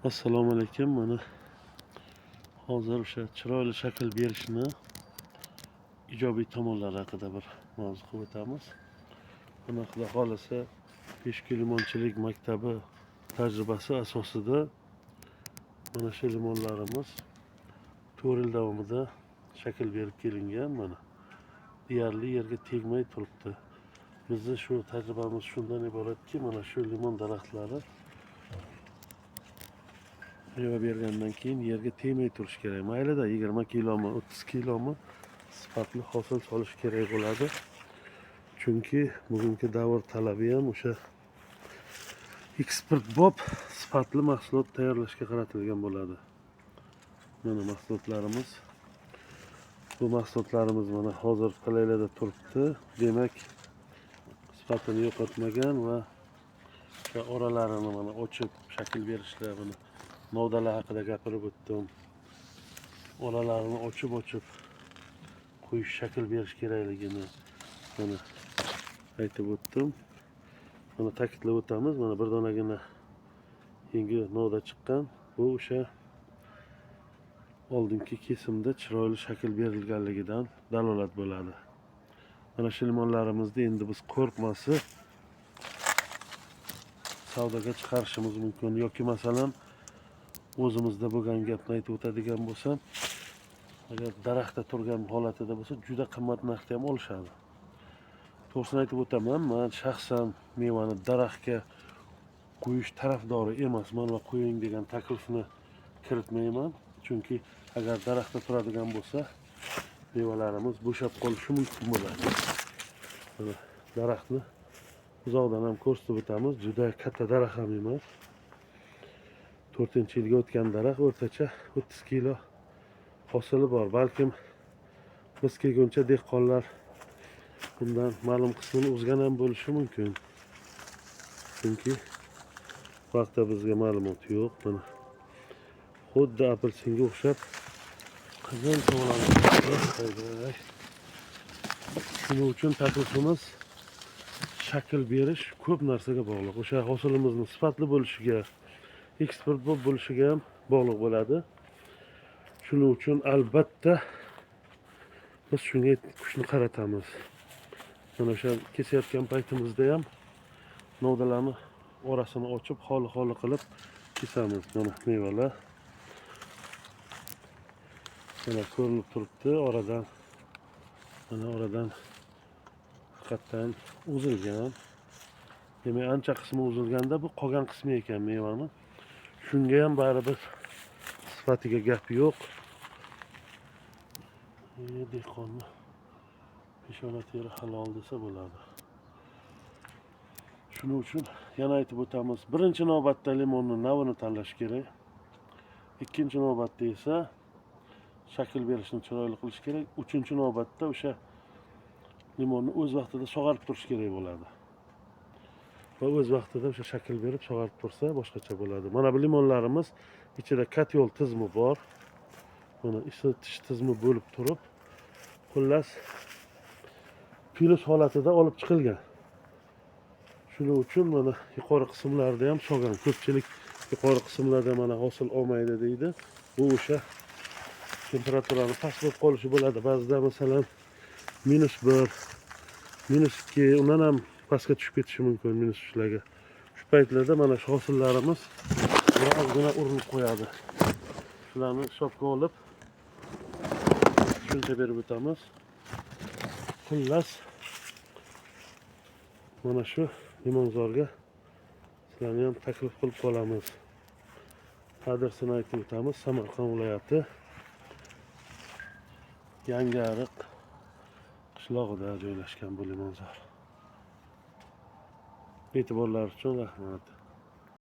Assalomu alaykum. Mana hozir o'sha chiroyli shakl berishni ijobiy tomonlari haqida bir mavzu qilib o'tamiz. Mana Xudo xolasa Peshku limonchilik maktabi tajribasi asosida mana shu limonlarimiz 4 yil davomida shakl berib kelingan. Mana deyarli yerga tegmay turibdi. Bizning shu tajribamiz shundan iboratki, mana shu limon daraxtlari meva bergandan keyin yerga tegmay turish kerak. Maylida 20 kilomi, 30 kilomi sifatli hosil solish kerak bo'ladi. Chunki bugungi davr talabi ham o'sha eksportbop sifatli mahsulot tayyorlashga qaratilgan bo'ladi. Mana mahsulotlarimiz. Bu mahsulotlarimiz mana hozir qalaylarda turibdi. Demak, sifatini yo'qotmagan va oralarini mana ochib shakl berishlar, buni novdalar haqida gapirib o'tdim. Oralarini ochib qo'yish, shakl berish kerakligini mana aytib o'tdim. Mana ta'kidlab o'tamiz. Mana bir donagina yangi novda chiqqan. Bu o'sha oldingi kesimda chiroyli shakl berilganligidan dalolat bo'ladi. Mana shu limonlarimizni endi biz qo'rqmasib savdoga chiqarishimiz mumkin yoki masalan o'zimizda bo'lgan gapni aytib o'tadigan bo'lsam, agar daraxtda turgan holatida bo'lsa juda qimmat narxda ham olishadi. To'g'risini aytib o'taman, men shaxsan mevani daraxtga qo'yish tarafdori emasman va qo'ying degan taklifni kiritmayman. Chunki agar daraxtda turadigan bo'lsa, mevalarimiz bo'shab qolishi mumkin bo'ladi. Mana daraxtni uzoqdan ham ko'rsatib o'tamiz. Juda katta daraxt ham emas. 4-yilga o'tgan daraxt o'rtacha 30 kilo hosili bor. Balkim biz kelguncha dehqonlar bundan ma'lum qismini o'zgan ham bo'lishi mumkin. Chunki vaqtda bizga ma'lumot yo'q. Mana xuddi apelsinga o'xshab qizil to'g'lanadi. Shuning uchun taklifimiz shakl berish ko'p narsaga bog'liq. O'sha hosilimizni sifatli bo'lishiga, eksport bo'lishiga ham bog'liq bo'ladi. Shuning uchun albatta biz shunga kuchni qaratamiz. Mana o'sha kesayotgan paytimizda ham novdalarni orasini ochib, xoli qilib kesamiz. Mana mevalar mana ko'rinib turibdi oradan. Mana oradan haqiqatdan uzilgan. Demak, ancha qismi uzilganda bu qolgan qismi ekan mevani. Shunga ham baribir sifatiga gap yo'q. Dehqonni peshona teri halol desa bo'ladi. Shuning uchun yana aytib o'tamiz. Birinchi navbatda limonning navini tanlash kerak. Ikkinchi navbatda esa shakl berishni chiroyli qilish kerak. Uchinchi navbatda o'sha limonni o'z vaqtida sog'arib turish kerak bo'ladi. Va o'z vaqtida o'sha shakl berib sog'arib tursa boshqacha bo'ladi. Mana bu limonlarimiz ichida katyol tizimi bor. Mana isitish tizimi bo'lib turib, xullas plus holatida olib chiqilgan. Shuning uchun mana yuqori qismlarda ham sog'gan. Ko'pchilik yuqori qismlarda mana hosil olmaydi deydi. Bu o'sha temperaturani past bo'lib qolishi bo'ladi. Ba'zida masalan -1, -2, undan ham pastga tushib ketishi mumkin, -3larga. Shu paytlarda mana shu hosillarimiz birozgina urinib qo'yadi. Shularni hisobga olib tushuncha berib o'tamiz. Xullas mana shu limonzorga sizlarni ham taklif qilib qolamiz. Adresini aytib o'tamiz. Samarqand viloyati Yangiariq qishlog'ida joylashgan bu limonzor. E'tiborlar uchun rahmat.